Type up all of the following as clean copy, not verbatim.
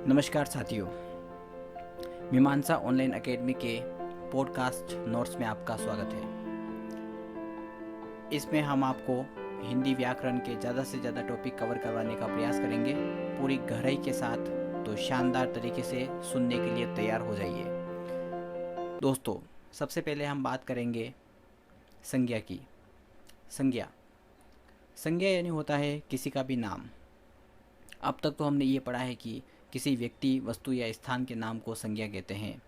नमस्कार साथियों, मीमांसा ऑनलाइन एकेडमी के पॉडकास्ट नोट्स में आपका स्वागत है। इसमें हम आपको हिंदी व्याकरण के ज़्यादा से ज़्यादा टॉपिक कवर करवाने का प्रयास करेंगे पूरी गहराई के साथ। तो शानदार तरीके से सुनने के लिए तैयार हो जाइए। दोस्तों, सबसे पहले हम बात करेंगे संज्ञा की। संज्ञा यानी होता है किसी का भी नाम। अब तक तो हमने ये पढ़ा है कि किसी व्यक्ति, वस्तु या स्थान के नाम को संज्ञा कहते हैं।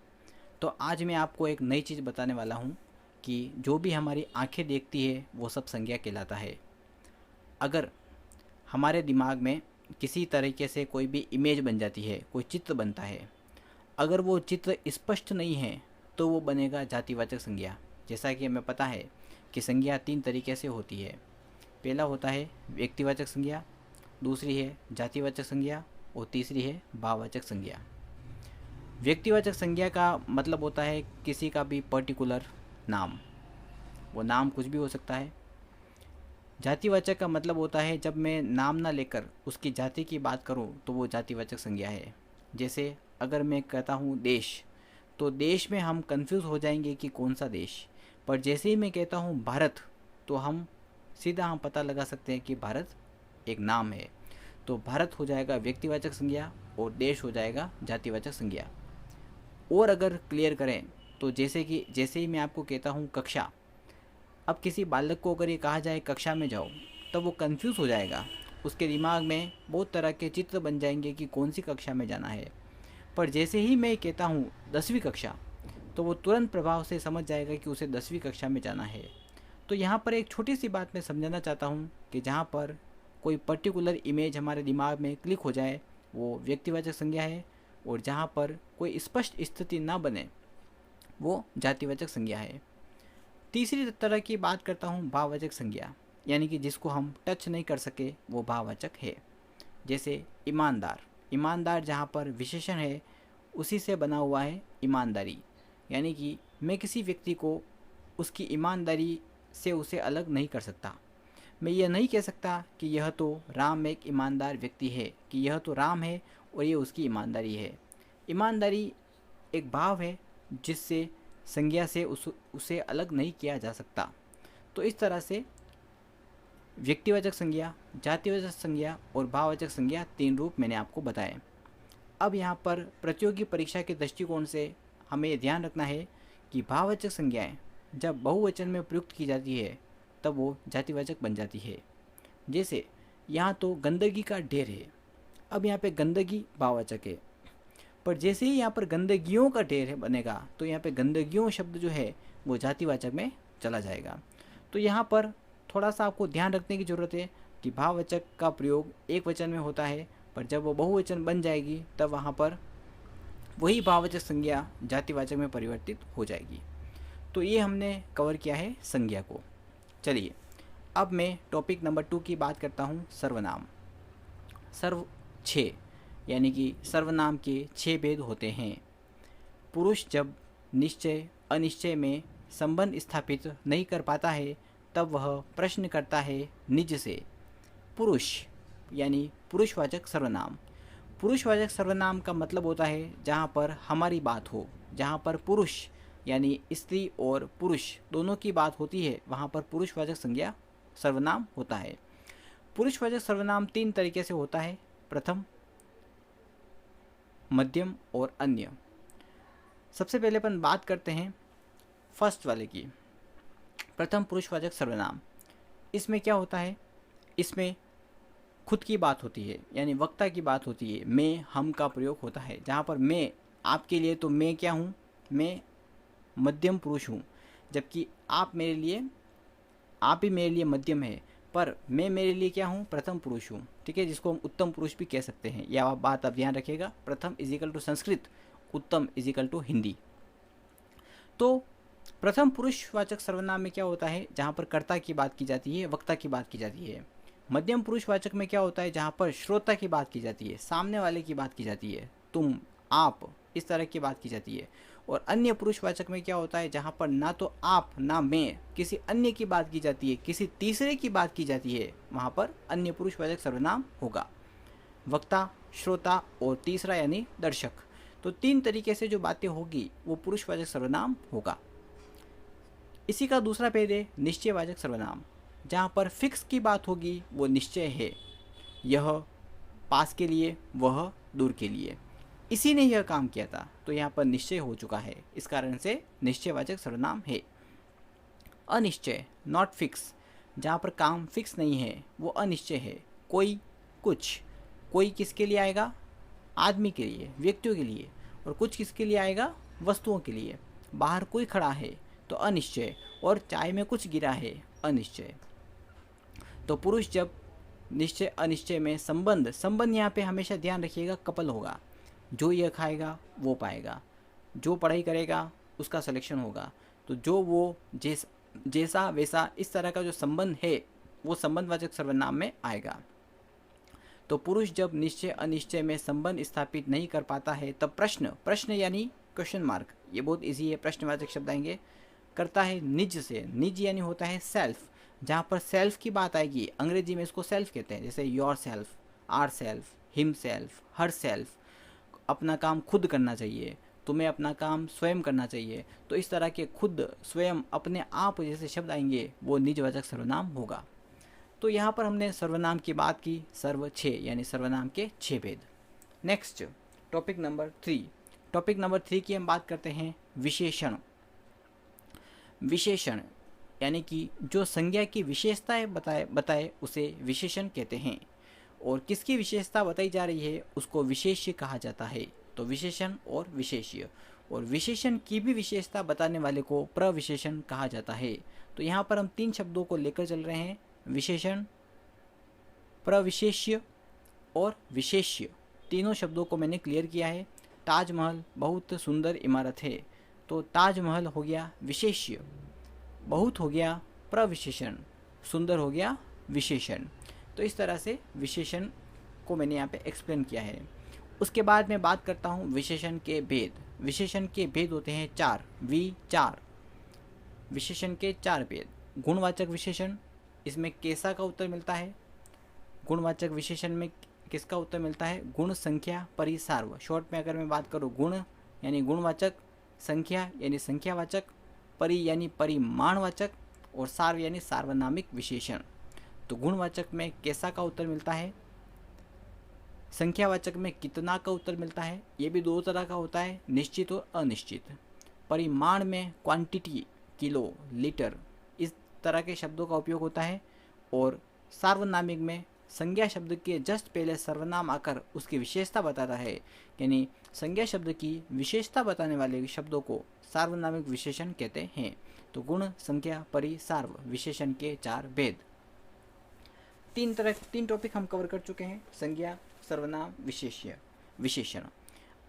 तो आज मैं आपको एक नई चीज़ बताने वाला हूँ कि जो भी हमारी आंखें देखती है वो सब संज्ञा कहलाता है। अगर हमारे दिमाग में किसी तरीके से कोई भी इमेज बन जाती है, कोई चित्र बनता है, अगर वो चित्र स्पष्ट नहीं है तो वो बनेगा जातिवाचक संज्ञा। जैसा कि हमें पता है कि संज्ञा 3 तरीके से होती है। पहला होता है व्यक्तिवाचक संज्ञा, दूसरी है जातिवाचक संज्ञा और तीसरी है भाववाचक संज्ञा। व्यक्तिवाचक संज्ञा का मतलब होता है किसी का भी पर्टिकुलर नाम, वो नाम कुछ भी हो सकता है। जातिवाचक का मतलब होता है जब मैं नाम ना लेकर उसकी जाति की बात करूं तो वो जातिवाचक संज्ञा है। जैसे अगर मैं कहता हूं देश, तो देश में हम कंफ्यूज हो जाएंगे कि कौन सा देश, पर जैसे ही मैं कहता हूं भारत तो हम पता लगा सकते हैं कि भारत एक नाम है। तो भारत हो जाएगा व्यक्तिवाचक संज्ञा और देश हो जाएगा जातिवाचक संज्ञा। और अगर क्लियर करें तो जैसे ही मैं आपको कहता हूँ कक्षा, अब किसी बालक को अगर ये कहा जाए कक्षा में जाओ, तब वो कंफ्यूज हो जाएगा। उसके दिमाग में बहुत तरह के चित्र बन जाएंगे कि कौन सी कक्षा में जाना है। पर जैसे ही मैं कहता हूँ 10वीं कक्षा, तो वो तुरंत प्रभाव से समझ जाएगा कि उसे 10वीं कक्षा में जाना है। तो यहाँ पर एक छोटी सी बात मैं समझाना चाहता हूँ कि जहाँ पर कोई पर्टिकुलर इमेज हमारे दिमाग में क्लिक हो जाए वो व्यक्तिवाचक संज्ञा है, और जहाँ पर कोई स्पष्ट स्थिति ना बने वो जातिवाचक संज्ञा है। तीसरी तरह की बात करता हूँ भाववाचक संज्ञा, यानी कि जिसको हम टच नहीं कर सके वो भाववाचक है। जैसे ईमानदार जहाँ पर विशेषण है उसी से बना हुआ है ईमानदारी, यानी कि मैं किसी व्यक्ति को उसकी ईमानदारी से उसे अलग नहीं कर सकता। मैं यह नहीं कह सकता कि यह तो राम एक ईमानदार व्यक्ति है, कि यह तो राम है और ये उसकी ईमानदारी है। ईमानदारी एक भाव है जिससे संज्ञा से उसे अलग नहीं किया जा सकता। तो इस तरह से व्यक्तिवाचक संज्ञा, जातिवाचक संज्ञा और भाववाचक संज्ञा 3 रूप मैंने आपको बताए। अब यहाँ पर प्रतियोगी परीक्षा के दृष्टिकोण से हमें ध्यान रखना है कि भाववाचक संज्ञाएँ जब बहुवचन में प्रयुक्त की जाती है तब वो जातिवाचक बन जाती है। जैसे यहाँ तो गंदगी का ढेर है, अब यहाँ पे गंदगी भाववाचक है, पर जैसे ही यहाँ पर गंदगियों का ढेर है बनेगा तो यहाँ पे गंदगियों शब्द जो है वो जातिवाचक में चला जाएगा। तो यहाँ पर थोड़ा सा आपको ध्यान रखने की ज़रूरत है कि भाववाचक का प्रयोग एक वचन में होता है, पर जब वो बहुवचन बन जाएगी तब वहाँ पर वही भाववाचक संज्ञा जातिवाचक में परिवर्तित हो जाएगी। तो ये हमने कवर किया है संज्ञा को। चलिए अब मैं टॉपिक नंबर 2 की बात करता हूँ, सर्वनाम। 6 यानी कि सर्वनाम के 6 भेद होते हैं। पुरुष जब निश्चय अनिश्चय में संबंध स्थापित नहीं कर पाता है तब वह प्रश्न करता है निज से। पुरुष यानी पुरुषवाचक सर्वनाम। पुरुषवाचक सर्वनाम का मतलब होता है जहाँ पर हमारी बात हो, जहाँ पर पुरुष यानी स्त्री और पुरुष दोनों की बात होती है, वहाँ पर पुरुषवाचक संज्ञा सर्वनाम होता है। पुरुषवाचक सर्वनाम 3 तरीके से होता है, प्रथम, मध्यम और अन्य। सबसे पहले अपन बात करते हैं फर्स्ट वाले की, प्रथम पुरुषवाचक सर्वनाम। इसमें क्या होता है, इसमें खुद की बात होती है, यानी वक्ता की बात होती है। मैं, हम का प्रयोग होता है, जहाँ पर मैं आपके लिए, तो मैं क्या हूँ, मैं मध्यम पुरुष हूँ, जबकि आप ही मेरे लिए मध्यम है, पर मैं मेरे लिए क्या हूँ, प्रथम पुरुष हूँ। ठीक है, जिसको हम उत्तम पुरुष भी कह सकते हैं। यह बात आप ध्यान रखिएगा, प्रथम इजिकल टू संस्कृत, उत्तम इजिकल टू हिंदी। तो प्रथम पुरुषवाचक सर्वनाम में क्या होता है, जहाँ पर कर्ता की बात की जाती है, वक्ता की बात की जाती है। मध्यम पुरुषवाचक में क्या होता है, जहाँ पर श्रोता की बात की जाती है, सामने वाले की बात की जाती है, तुम, आप, इस तरह की बात की जाती है। और अन्य पुरुषवाचक में क्या होता है, जहाँ पर ना तो आप ना मैं, किसी अन्य की बात की जाती है, किसी तीसरे की बात की जाती है, वहाँ पर अन्य पुरुषवाचक सर्वनाम होगा। वक्ता, श्रोता और तीसरा यानी दर्शक। तो 3 तरीके से जो बातें होगी वो पुरुषवाचक सर्वनाम होगा। इसी का दूसरा भेद है निश्चयवाचक सर्वनाम, जहाँ पर फिक्स की बात होगी वो निश्चय है, यह पास के लिए, वह दूर के लिए, इसी ने यह काम किया था, तो यहाँ पर निश्चय हो चुका है, इस कारण से निश्चयवाचक सर्वनाम है। अनिश्चय, नॉट फिक्स, जहाँ पर काम फिक्स नहीं है वो अनिश्चय है। कोई, कुछ, कोई किसके लिए आएगा? आदमी के लिए, व्यक्तियों के लिए, और कुछ किसके लिए आएगा? वस्तुओं के लिए। बाहर कोई खड़ा है तो अनिश्चय, और चाय में कुछ गिरा है, अनिश्चय। तो पुरुष जब निश्चय अनिश्चय में संबंध यहाँ पे हमेशा ध्यान रखिएगा कपल होगा। जो यह खाएगा वो पाएगा, जो पढ़ाई करेगा उसका सिलेक्शन होगा। तो जो वो जैसा वैसा, इस तरह का जो संबंध है वो संबंधवाचक सर्वनाम में आएगा। तो पुरुष जब निश्चय अनिश्चय में संबंध स्थापित नहीं कर पाता है तब प्रश्न यानी क्वेश्चन मार्क, ये बहुत इजी है, प्रश्नवाचक शब्द आएंगे, करता है निज से। निज यानी होता है सेल्फ, जहाँ पर सेल्फ की बात आएगी अंग्रेजी में इसको सेल्फ कहते हैं, जैसे yourself, ourself, himself, herself. अपना काम खुद करना चाहिए, तुम्हें अपना काम स्वयं करना चाहिए। तो इस तरह के खुद, स्वयं, अपने आप जैसे शब्द आएंगे वो निजवाचक सर्वनाम होगा। तो यहाँ पर हमने सर्वनाम की बात की, सर्व 6 यानी सर्वनाम के 6 भेद। Next topic number 3। Topic number 3 की हम बात करते हैं विशेषण। विशेषण यानी कि जो संज्ञा की विशेषताएं बताए उसे विशेषण कहते हैं, और किसकी विशेषता बताई जा रही है उसको विशेष्य कहा जाता है। तो विशेषण और विशेष्य, और विशेषण की भी विशेषता बताने वाले को प्रविशेषण कहा जाता है। तो यहाँ पर हम 3 शब्दों को लेकर चल रहे हैं, विशेषण, प्रविशेष्य और विशेष्य। तीनों शब्दों को मैंने क्लियर किया है। ताजमहल बहुत सुंदर इमारत है, तो ताजमहल हो गया विशेष्य, बहुत हो गया प्रविशेषण, सुंदर हो गया विशेषण। तो इस तरह से विशेषण को मैंने यहाँ पे एक्सप्लेन किया है। उसके बाद मैं बात करता हूँ विशेषण के भेद। विशेषण के भेद होते हैं 4, विचार। विशेषण के 4 भेद। गुणवाचक विशेषण, इसमें कैसा का उत्तर मिलता है? गुणवाचक विशेषण में किसका उत्तर मिलता है? गुण, संख्या, परि, सार्व। शॉर्ट में अगर मैं बात करूँ, गुण यानी गुणवाचक, संख्या यानी संख्यावाचक, परि यानी परिमाणवाचक, और सार्व यानी सार्वनामिक विशेषण। तो गुणवाचक में कैसा का उत्तर मिलता है, संख्यावाचक में कितना का उत्तर मिलता है। ये भी 2 तरह का होता है, निश्चित और अनिश्चित। परिमाण में क्वांटिटी, किलो, लीटर, इस तरह के शब्दों का उपयोग होता है। और सार्वनामिक में संज्ञा शब्द के जस्ट पहले सर्वनाम आकर उसकी विशेषता बताता है, यानी संज्ञा शब्द की विशेषता बताने वाले शब्दों को सार्वनामिक विशेषण कहते हैं। तो गुण, संख्या, परि, सार्व विशेषण के 4 भेद। 3 टॉपिक हम कवर कर चुके हैं, संज्ञा, सर्वनाम, विशेषण।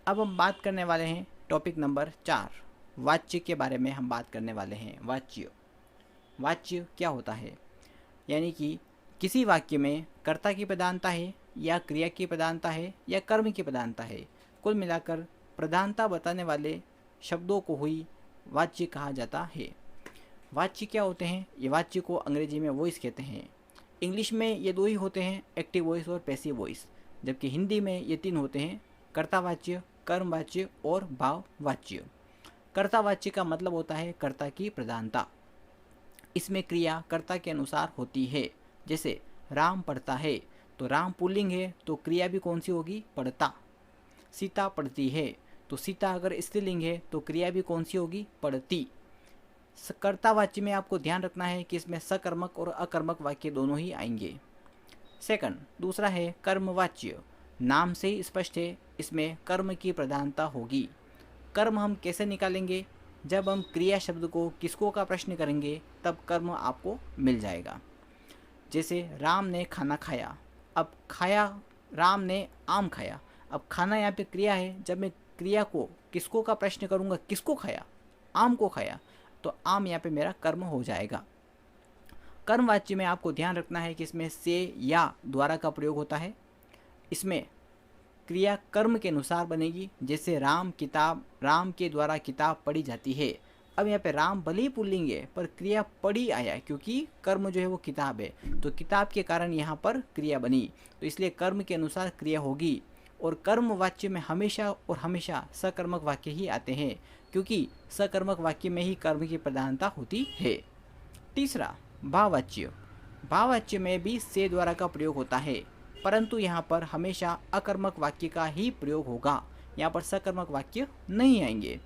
अब हम बात करने वाले हैं टॉपिक नंबर 4, वाच्य के बारे में हम बात करने वाले हैं। वाच्य क्या होता है? यानी कि किसी वाक्य में कर्ता की प्रधानता है, या क्रिया की प्रधानता है, या कर्म की प्रधानता है। कुल मिलाकर प्रधानता बताने वाले शब्दों को ही वाच्य कहा जाता है। वाच्य क्या होते हैं? ये वाच्य को अंग्रेजी में वॉइस कहते हैं। इंग्लिश में ये 2 ही होते हैं, एक्टिव वॉइस और पैसिव वॉइस, जबकि हिंदी में ये 3 होते हैं, कर्तावाच्य, कर्मवाच्य और भाववाच्य। कर्तावाच्य का मतलब होता है कर्ता की प्रधानता। इसमें क्रिया कर्ता के अनुसार होती है। जैसे राम पढ़ता है, तो राम पुल्लिंग है तो क्रिया भी कौन सी होगी? पढ़ता। सीता पढ़ती है, तो सीता अगर स्त्रीलिंग है तो क्रिया भी कौन सी होगी? पढ़ती। कर्तावाच्य में आपको ध्यान रखना है कि इसमें सकर्मक और अकर्मक वाक्य दोनों ही आएंगे। दूसरा है कर्मवाच्य। नाम से ही स्पष्ट है, इसमें कर्म की प्रधानता होगी। कर्म हम कैसे निकालेंगे? जब हम क्रिया शब्द को किसको का प्रश्न करेंगे तब कर्म आपको मिल जाएगा। जैसे राम ने खाना खाया, अब खाया, राम ने आम खाया। अब खाना यहाँ पे क्रिया है, जब मैं क्रिया को किसको का प्रश्न करूँगा, किसको खाया? आम को खाया, तो आम यहाँ पे मेरा कर्म हो जाएगा। कर्मवाच्य में आपको ध्यान रखना है कि इसमें से या द्वारा का प्रयोग होता है। इसमें क्रिया कर्म के अनुसार बनेगी। जैसे राम के द्वारा किताब पढ़ी जाती है, अब यहाँ पे राम भले ही पुल्लिंग है पर क्रिया पढ़ी आया क्योंकि कर्म जो है वो किताब है, तो किताब के कारण यहाँ पर क्रिया बनी, तो इसलिए कर्म के अनुसार क्रिया होगी। और कर्म वाच्य में हमेशा और हमेशा सकर्मक वाक्य ही आते हैं क्योंकि सकर्मक वाक्य में ही कर्म की प्रधानता होती है। तीसरा, भाववाच्य। भाववाच्य में भी से द्वारा का प्रयोग होता है, परंतु यहाँ पर हमेशा अकर्मक वाक्य का ही प्रयोग होगा, यहाँ पर सकर्मक वाक्य नहीं आएंगे।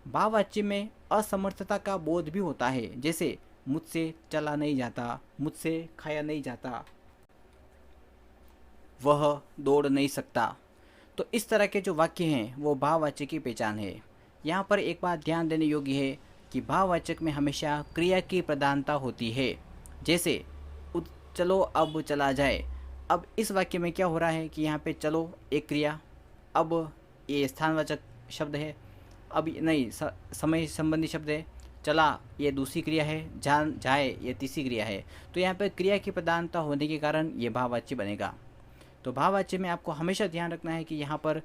भाववाच्य में असमर्थता का बोध भी होता है, जैसे मुझसे चला नहीं जाता, मुझसे खाया नहीं जाता, वह दौड़ नहीं सकता। तो इस तरह के जो वाक्य हैं वो भाववाच्य की पहचान है। यहाँ पर एक बात ध्यान देने योग्य है कि भाववाचक में हमेशा क्रिया की प्रधानता होती है, जैसे चलो अब चला जाए। अब इस वाक्य में क्या हो रहा है कि यहाँ पे चलो एक क्रिया, अब ये स्थानवाचक शब्द है, अब नहीं समय संबंधी शब्द है, चला ये दूसरी क्रिया है, जाए ये तीसरी क्रिया है। तो यहाँ पे क्रिया की प्रधानता होने के कारण ये भाववाच्य बनेगा। तो भाववाच्य में आपको हमेशा ध्यान रखना है कि यहाँ पर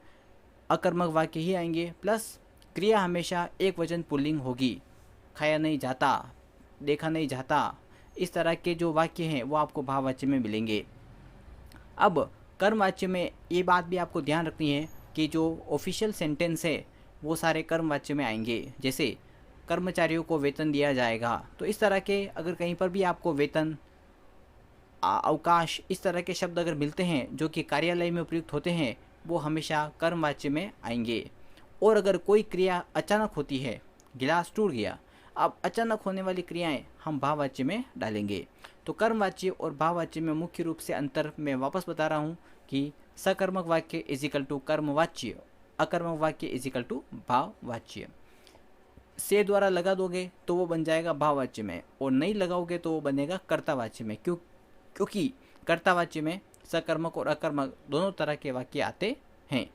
अकर्मक वाक्य ही आएंगे, प्लस क्रिया हमेशा एक वचन पुल्लिंग होगी। खाया नहीं जाता, देखा नहीं जाता, इस तरह के जो वाक्य हैं वो आपको भाववाच्य में मिलेंगे। अब कर्मवाच्य में ये बात भी आपको ध्यान रखनी है कि जो ऑफिशियल सेंटेंस है वो सारे कर्मवाच्य में आएंगे, जैसे कर्मचारियों को वेतन दिया जाएगा। तो इस तरह के अगर कहीं पर भी आपको वेतन, अवकाश, इस तरह के शब्द अगर मिलते हैं जो कि कार्यालय में उपयुक्त होते हैं, वो हमेशा कर्मवाच्य में आएंगे। और अगर कोई क्रिया अचानक होती है, गिलास टूट गया, अब अचानक होने वाली क्रियाएं हम भाववाच्य में डालेंगे। तो कर्मवाच्य और भाववाच्य में मुख्य रूप से अंतर मैं वापस बता रहा हूँ कि सकर्मक वाक्य इज इक्वल टू कर्मवाच्य, अकर्मक वाक्य इज इक्वल टू भाववाच्य। से द्वारा लगा दोगे तो वो बन जाएगा भाववाच्य में, और नहीं लगाओगे तो वो बनेगा कर्तावाच्य में, क्योंकि कर्तावाच्य में सकर्मक और अकर्मक दोनों तरह के वाक्य आते हैं।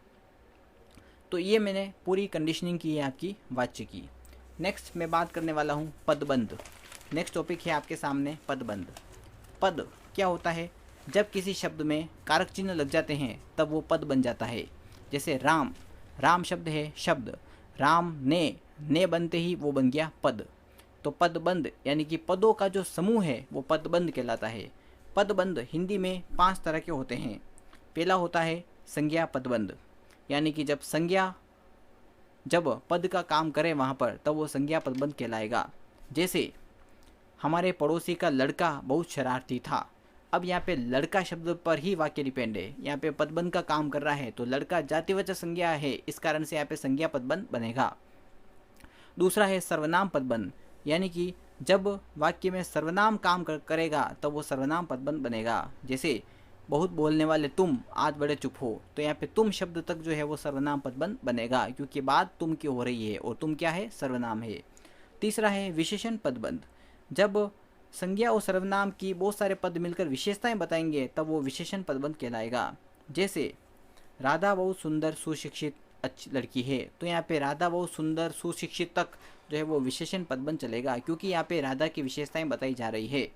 तो ये मैंने पूरी कंडीशनिंग की है आपकी वाच्य की। नेक्स्ट मैं बात करने वाला हूँ पदबंध। नेक्स्ट टॉपिक है आपके सामने पदबंध। पद क्या होता है? जब किसी शब्द में कारक चिन्ह लग जाते हैं तब वो पद बन जाता है। जैसे राम, राम शब्द है शब्द, राम ने बनते ही वो बन गया पद। तो पदबंध यानी कि पदों का जो समूह है वो पदबंध कहलाता है। पदबंध हिंदी में 5 तरह के होते हैं। पहला होता है संज्ञा पदबंध, यानी कि जब पद का काम करे वहाँ पर तब वो संज्ञा पदबंध कहलाएगा। जैसे हमारे पड़ोसी का लड़का बहुत शरारती था। अब यहाँ पे लड़का शब्द पर ही वाक्य डिपेंड है, यहाँ पे पदबंध का काम कर रहा है, तो लड़का जातिवाचक संज्ञा है, इस कारण से यहाँ पे संज्ञा पदबंध बनेगा। दूसरा है सर्वनाम पदबंध, यानी कि जब वाक्य में सर्वनाम काम करेगा तब वो सर्वनाम पदबंध बनेगा। जैसे बहुत बोलने वाले तुम आज बड़े चुप हो, तो यहाँ पे तुम शब्द तक जो है वो सर्वनाम पदबंध बनेगा, क्योंकि बात तुम की हो रही है और तुम क्या है? सर्वनाम है। तीसरा है विशेषण पदबंध, जब संज्ञा और सर्वनाम की बहुत सारे पद मिलकर विशेषताएं बताएंगे तब वो विशेषण पदबंध कहलाएगा। जैसे राधा बहुत सुंदर सुशिक्षित अच्छी लड़की है, तो यहाँ पे राधा बहुत सुंदर सुशिक्षित तक जो है वो विशेषण पदबंध चलेगा, क्योंकि यहाँ पे राधा की विशेषताएं बताई जा रही है।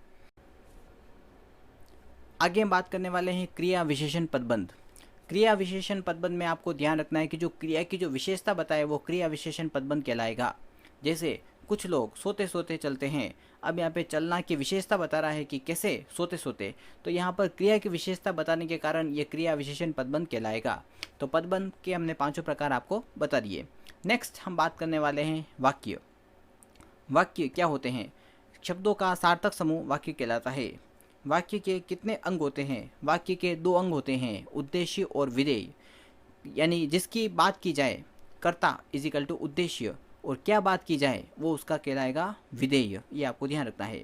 आगे हम बात करने वाले हैं क्रिया विशेषण पदबंध। क्रिया विशेषण पदबंध में आपको ध्यान रखना है कि जो क्रिया की जो विशेषता बताए वो क्रिया विशेषण पदबंध कहलाएगा। जैसे कुछ लोग सोते सोते चलते हैं, अब यहाँ पे चलना की विशेषता बता रहा है कि कैसे सोते सोते, तो यहाँ पर क्रिया की विशेषता बताने के कारण ये क्रिया विशेषण पदबंध कहलाएगा। तो पदबंध के हमने 5 प्रकार आपको बता दिए। नेक्स्ट हम बात करने वाले हैं वाक्य। वाक्य क्या होते हैं? शब्दों का सार्थक समूह वाक्य कहलाता है। वाक्य के कितने अंग होते हैं? वाक्य के 2 अंग होते हैं, उद्देश्य और विधेय। यानी जिसकी बात की जाए कर्ता इज इक्वल टू उद्देश्य, और क्या बात की जाए वो उसका कहलाएगा विधेय। ये आपको ध्यान रखना है।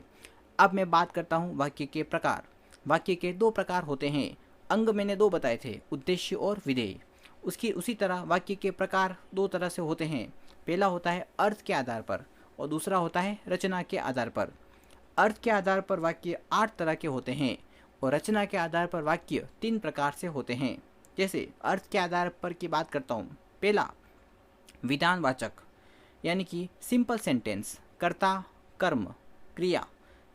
अब मैं बात करता हूँ वाक्य के प्रकार। वाक्य के 2 प्रकार होते हैं। अंग मैंने 2 बताए थे, उद्देश्य और विधेय। उसी तरह वाक्य के प्रकार 2 तरह से होते हैं। पहला होता है अर्थ के आधार पर और दूसरा होता है रचना के आधार पर। अर्थ के आधार पर वाक्य 8 तरह के होते हैं और रचना के आधार पर वाक्य 3 प्रकार से होते हैं। जैसे अर्थ के आधार पर की बात करता हूँ। पहला विधानवाचक, यानी कि सिंपल सेंटेंस, कर्ता कर्म क्रिया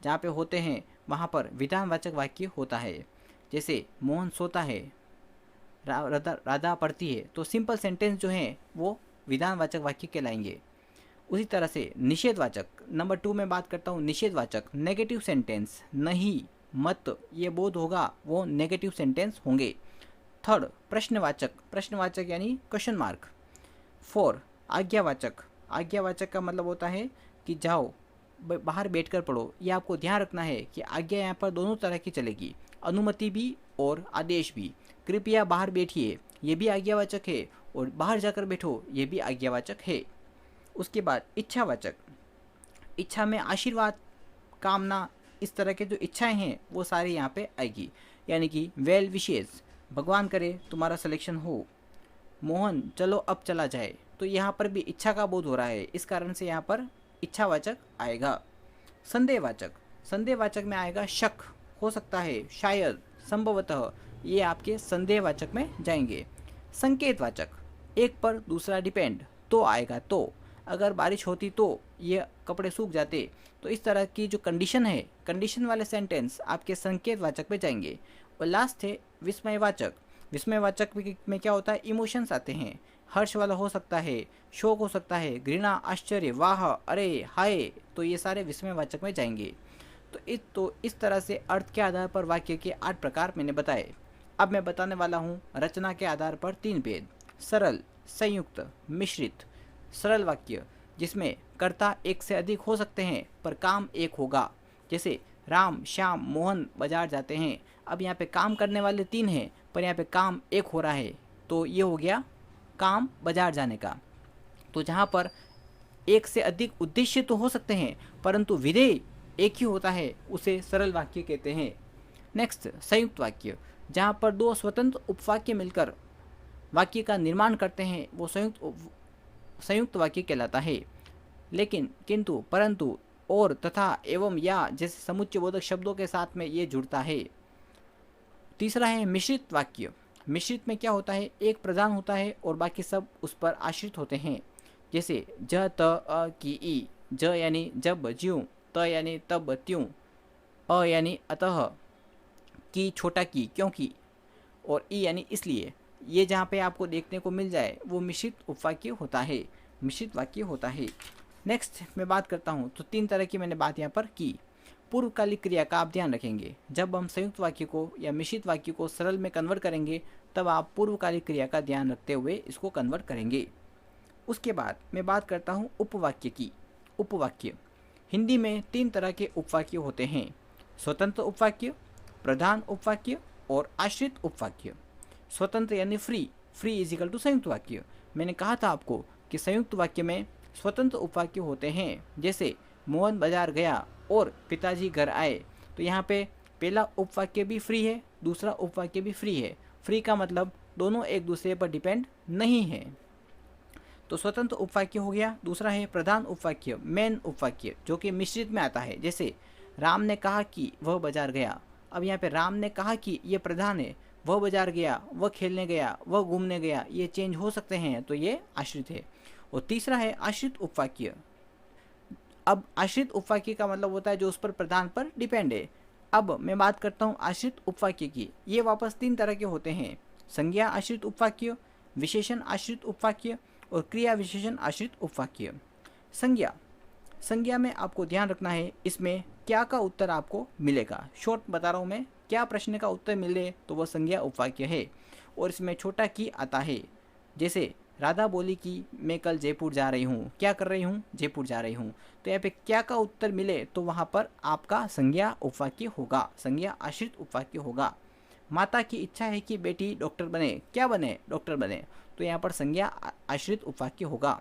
जहाँ पे होते हैं वहाँ पर विधानवाचक वाक्य होता है। जैसे मोहन सोता है, राधा पढ़ती है, तो सिंपल सेंटेंस जो है वो विधानवाचक वाक्य कहलाएंगे। उसी तरह से निषेधवाचक, नंबर 2 में बात करता हूँ निषेधवाचक, नेगेटिव सेंटेंस, नहीं, मत, ये बोध होगा, वो नेगेटिव सेंटेंस होंगे। थर्ड प्रश्नवाचक, प्रश्नवाचक यानी क्वेश्चन मार्क। 4 आज्ञावाचक, आज्ञावाचक का मतलब होता है कि जाओ बाहर बैठकर पढ़ो। ये आपको ध्यान रखना है कि आज्ञा यहाँ पर दोनों तरह की चलेगी, अनुमति भी और आदेश भी। कृपया बाहर बैठिए, ये भी आज्ञावाचक है, और बाहर जाकर बैठो, ये भी आज्ञावाचक है। उसके बाद इच्छावाचक, इच्छा में आशीर्वाद, कामना, इस तरह के जो इच्छाएं हैं वो सारी यहाँ पे आएगी, यानी कि वेल विशेष, भगवान करे तुम्हारा सिलेक्शन हो, मोहन चलो अब चला जाए, तो यहाँ पर भी इच्छा का बोध हो रहा है, इस कारण से यहाँ पर इच्छावाचक आएगा। संदेहवाचक, संदेहवाचक में आएगा शक, हो सकता है, शायद, संभवतः, ये आपके संदेहवाचक में जाएंगे। संकेतवाचक, एक पर दूसरा डिपेंड, तो आएगा, तो अगर बारिश होती तो ये कपड़े सूख जाते, तो इस तरह की जो कंडीशन है, कंडीशन वाले सेंटेंस आपके संकेतवाचक में जाएंगे। और लास्ट है विस्मयवाचक, विस्मयवाचक में क्या होता है, इमोशंस आते हैं, हर्ष वाला हो सकता है, शोक हो सकता है, घृणा, आश्चर्य, वाह, अरे, हाय, तो ये सारे विस्मयवाचक में जाएंगे। तो इस तरह से अर्थ के आधार पर वाक्य के 8 प्रकार मैंने बताए। अब मैं बताने वाला हूँ रचना के आधार पर 3 भेद, सरल, संयुक्त, मिश्रित। सरल वाक्य जिसमें कर्ता एक से अधिक हो सकते हैं पर काम एक होगा, जैसे राम, श्याम, मोहन बाजार जाते हैं। अब यहाँ पे काम करने वाले 3 हैं पर यहाँ पे काम एक हो रहा है, तो ये हो गया काम बाजार जाने का। तो जहाँ पर एक से अधिक उद्देश्य तो हो सकते हैं परंतु विधेय एक ही होता है, उसे सरल वाक्य कहते हैं। नेक्स्ट संयुक्त वाक्य, जहाँ पर 2 स्वतंत्र उपवाक्य मिलकर वाक्य का निर्माण करते हैं, वो संयुक्त वाक्य कहलाता है। लेकिन, किंतु, परंतु, और, तथा, एवं, या जैसे समुच्चयबोधक शब्दों के साथ में ये जुड़ता है। तीसरा है मिश्रित वाक्य। मिश्रित में क्या होता है, एक प्रधान होता है और बाकी सब उस पर आश्रित होते हैं, जैसे ज, त, अ, की, ई। ज यानी जब, ज्यों, त यानी तब, त्यों, अ यानी अतः, की छोटा की क्योंकि, और ई यानी इसलिए। ये जहाँ पे आपको देखने को मिल जाए वो मिश्रित उपवाक्य होता है, मिश्रित वाक्य होता है। नेक्स्ट मैं बात करता हूँ, तो 3 तरह की मैंने बात यहाँ पर की। पूर्वकालिक क्रिया का आप ध्यान रखेंगे, जब हम संयुक्त वाक्य को या मिश्रित वाक्य को सरल में कन्वर्ट करेंगे तब आप पूर्वकालिक क्रिया का ध्यान रखते हुए इसको कन्वर्ट करेंगे। उसके बाद मैं बात करता हूँ उपवाक्य की। उपवाक्य, हिंदी में 3 तरह के उपवाक्य होते हैं, स्वतंत्र उपवाक्य, प्रधान उपवाक्य और आश्रित उपवाक्य। स्वतंत्र यानी free, free is equal to संयुक्त वाक्य। मैंने कहा था आपको कि संयुक्त वाक्य में स्वतंत्र उपवाक्य होते हैं, जैसे मोहन बाजार गया और पिताजी घर आए। तो यहाँ पे पहला उपवाक्य भी फ्री है, दूसरा उपवाक्य भी फ्री है। फ्री का मतलब दोनों एक दूसरे पर डिपेंड नहीं है, तो स्वतंत्र उपवाक्य हो गया। दूसरा है प्रधान उपवाक्य, मेन उपवाक्य, जो कि मिश्रित में आता है, जैसे राम ने कहा कि वह बाजार गया। अब यहाँ पे राम ने कहा कि ये प्रधान है, वह बाजार गया, वह खेलने गया, वह घूमने गया, ये चेंज हो सकते हैं, तो ये आश्रित है। और तीसरा है आश्रित उपवाक्य। अब आश्रित उपवाक्य का मतलब होता है जो उस पर प्रधान पर डिपेंड है। अब मैं बात करता हूँ आश्रित उपवाक्य की। ये वापस 3 तरह के होते हैं, संज्ञा आश्रित उपवाक्य, विशेषण आश्रित उपवाक्य और क्रिया विशेषण आश्रित उपवाक्य। संज्ञा, संज्ञा में आपको ध्यान रखना है इसमें क्या का उत्तर आपको मिलेगा। शॉर्ट बता रहा हूँ मैं, क्या प्रश्न का उत्तर मिले तो वह संज्ञा उपवाक्य है। और इसमें छोटा की आता है, जैसे राधा बोली कि मैं कल जयपुर जा रही हूँ, क्या कर रही हूँ, जयपुर जा रही हूँ। तो यहाँ पे क्या का उत्तर मिले तो वहाँ पर आपका संज्ञा उपवाक्य होगा, संज्ञा आश्रित उपवाक्य होगा। माता की इच्छा है कि बेटी डॉक्टर बने, क्या बने, डॉक्टर बने, तो यहाँ पर संज्ञा आश्रित उपवाक्य होगा।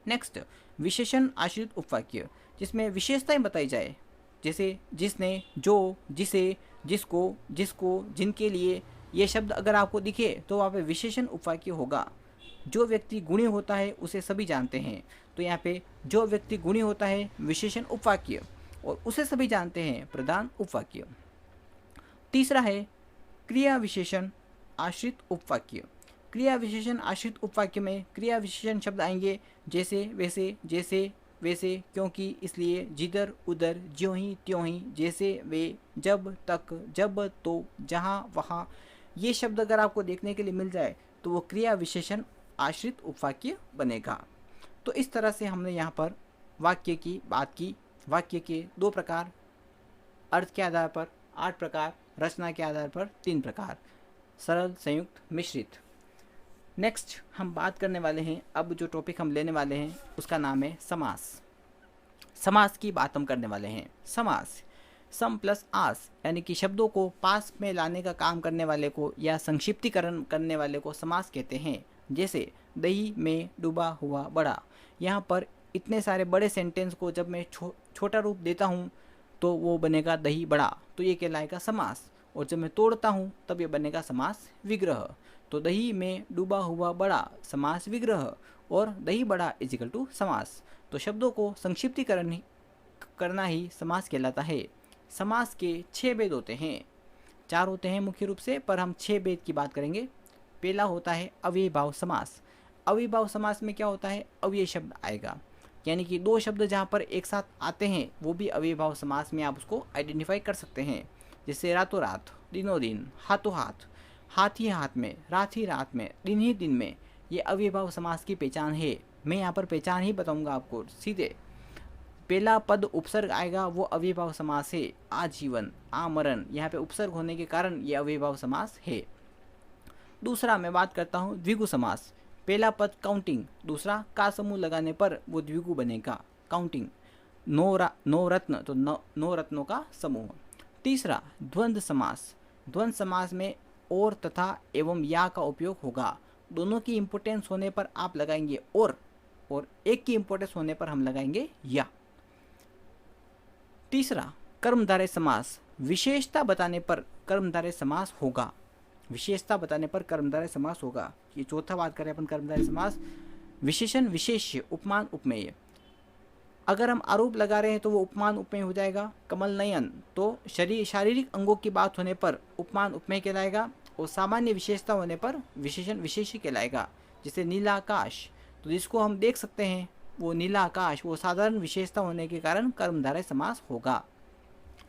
नेक्स्ट विशेषण आश्रित उपवाक्य, जिसमें विशेषताएं बताई जाए, जैसे जिसने, जो, जिसे, जिसको, जिसको, जिनके लिए। ये शब्द अगर आपको दिखे तो वहाँ पे विशेषण उपवाक्य होगा। जो व्यक्ति गुणी होता है उसे सभी जानते हैं, तो यहाँ पे जो व्यक्ति गुणी होता है विशेषण उपवाक्य, और उसे सभी जानते हैं प्रधान उपवाक्य। तीसरा है क्रिया विशेषण आश्रित उपवाक्य। क्रिया विशेषण आश्रित उपवाक्य में क्रिया विशेषण शब्द आएंगे, जैसे, वैसे, जैसे, वैसे, क्योंकि, इसलिए, जिधर, उधर, ज्यों ही, त्यों ही, जैसे, वे, जब, तक, जब, तो, जहाँ, वहाँ। ये शब्द अगर आपको देखने के लिए मिल जाए तो वो क्रिया विशेषण आश्रित उपवाक्य बनेगा। तो इस तरह से हमने यहाँ पर वाक्य की बात की। वाक्य के 2 प्रकार, अर्थ के आधार पर 8 प्रकार, रचना के आधार पर 3 प्रकार, सरल, संयुक्त, मिश्रित। नेक्स्ट हम बात करने वाले हैं, अब जो टॉपिक हम लेने वाले हैं उसका नाम है समास। समास की बात हम करने वाले हैं। समास सम प्लस आस यानी कि शब्दों को पास में लाने का काम करने वाले को या संक्षिप्तीकरण करने वाले को समास कहते हैं। जैसे दही में डूबा हुआ बड़ा, यहाँ पर इतने सारे बड़े सेंटेंस को जब मैं छोटा रूप देता हूँ तो वो बनेगा दही बड़ा, तो ये कहलाएगा समास। और जब मैं तोड़ता हूँ तब ये बनेगा समास विग्रह। तो दही में डूबा हुआ बड़ा समास विग्रह और दही बड़ा इजिकल टू समास। तो शब्दों को संक्षिप्तीकरण करना ही समास कहलाता है। समास के 6 भेद होते हैं, 4 होते हैं मुख्य रूप से, पर हम 6 भेद की बात करेंगे। पहला होता है अव्ययीभाव समास। अव्ययीभाव समास में क्या होता है, अव्यय शब्द आएगा, यानी कि 2 शब्द जहाँ पर एक साथ आते हैं वो भी अव्ययीभाव समास में आप उसको आइडेंटिफाई कर सकते हैं। जैसे रातों रात, दिनों दिन, हाथों हाथ, हाथ ही हाथ में, रात ही रात में, दिन ही दिन में, ये अव्ययीभाव समास की पहचान है। मैं यहाँ पर पहचान ही बताऊँगा आपको सीधे। पहला पद उपसर्ग आएगा वो अव्ययीभाव समास है। आजीवन, आमरण, यहाँ पे उपसर्ग होने के कारण ये अव्ययीभाव समास है। दूसरा मैं बात करता हूँ द्विगु समास। पहला पद काउंटिंग, दूसरा का समूह लगाने पर वो द्विगु बनेगा, काउंटिंग। 9 रत्न तो 9 रत्नों का समूह। तीसरा द्वंद्व समास। द्वंद्व समास में और तथा एवं या का उपयोग होगा। दोनों की इंपोर्टेंस होने पर आप लगाएंगे और एक की इंपोर्टेंस होने पर हम लगाएंगे या। तीसरा कर्मधारय समास। विशेषता बताने पर कर्मधारय समास होगा। विशेषता बताने पर कर्मधारय समास होगा। ये चौथा बात करें अपन कर्मधारय समास। विशेषण, विशेष्य, उपमान, उपमेय। अगर हम आरोप लगा रहे हैं तो वो उपमान उपमेय हो जाएगा। कमल नयन तो शारीरिक अंगों की बात होने पर उपमान उपमेय कहलाएगा और सामान्य विशेषता होने पर विशेषण विशेष्य कहलाएगा। जैसे नीला आकाश, तो जिसको हम देख सकते हैं वो नीला आकाश, वो साधारण विशेषता होने के कारण कर्मधारय समास होगा।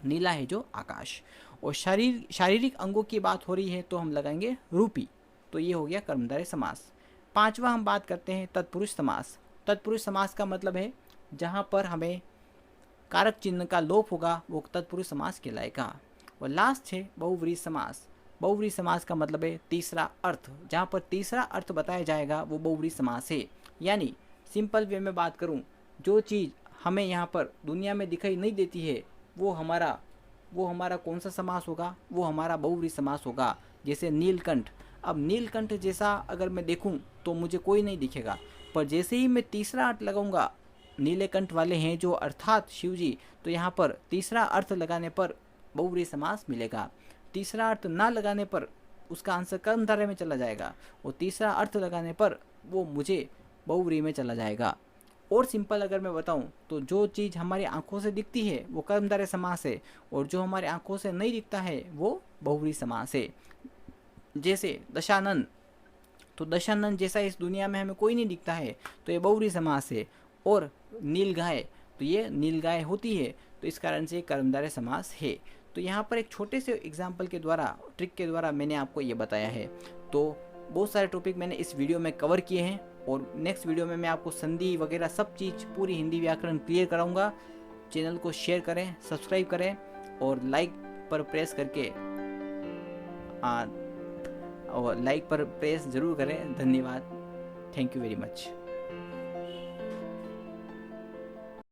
नीला है जो आकाश। और शारीरिक अंगों की बात हो रही है तो हम लगाएंगे रूपी। तो ये हो गया कर्मधारय समास। पांचवा हम बात करते हैं तत्पुरुष समास। तत्पुरुष समास का मतलब है जहाँ पर हमें कारक चिन्ह का लोप होगा वो तत्पुरुष समास कहलाएगा। और लास्ट है बहुव्रीहि समास। बहुव्रीहि समास का मतलब है तीसरा अर्थ। जहाँ पर तीसरा अर्थ बताया जाएगा वो बहुव्रीहि समास है। यानी सिंपल वे में बात करूँ, जो चीज़ हमें यहाँ पर दुनिया में दिखाई नहीं देती है वो हमारा कौन सा समास होगा, वो हमारा बहुव्रीहि समास होगा। जैसे नीलकंठ, अब नीलकंठ जैसा अगर मैं देखूं तो मुझे कोई नहीं दिखेगा, पर जैसे ही मैं तीसरा अर्थ लगाऊंगा, नीले कंठ वाले हैं जो अर्थात शिव जी, तो यहाँ पर तीसरा अर्थ लगाने पर बहुव्रीहि समास मिलेगा। तीसरा अर्थ ना लगाने पर उसका आंसर कर्मधारय में चला जाएगा और तीसरा अर्थ लगाने पर वो मुझे बहुव्रीहि में चला जाएगा। और सिंपल अगर मैं बताऊं तो जो चीज़ हमारी आंखों से दिखती है वो कर्मधारय समास है और जो हमारी आंखों से नहीं दिखता है वो बहुव्रीहि समास है। जैसे दशानन, तो दशानन जैसा इस दुनिया में हमें कोई नहीं दिखता है तो ये बहुव्रीहि समास है। और नीलगाय, तो ये नीलगाय होती है तो इस कारण से कर्मधारय समास है। तो यहाँ पर एक छोटे से एग्जाम्पल के द्वारा, ट्रिक के द्वारा मैंने आपको ये बताया है। तो बहुत सारे टॉपिक मैंने इस वीडियो में कवर किए हैं और नेक्स्ट वीडियो में मैं आपको संधि वगैरह सब चीज़ पूरी हिंदी व्याकरण क्लियर कराऊंगा। चैनल को शेयर करें, सब्सक्राइब करें और लाइक पर प्रेस करके और लाइक पर प्रेस ज़रूर करें। धन्यवाद। Thank you very much.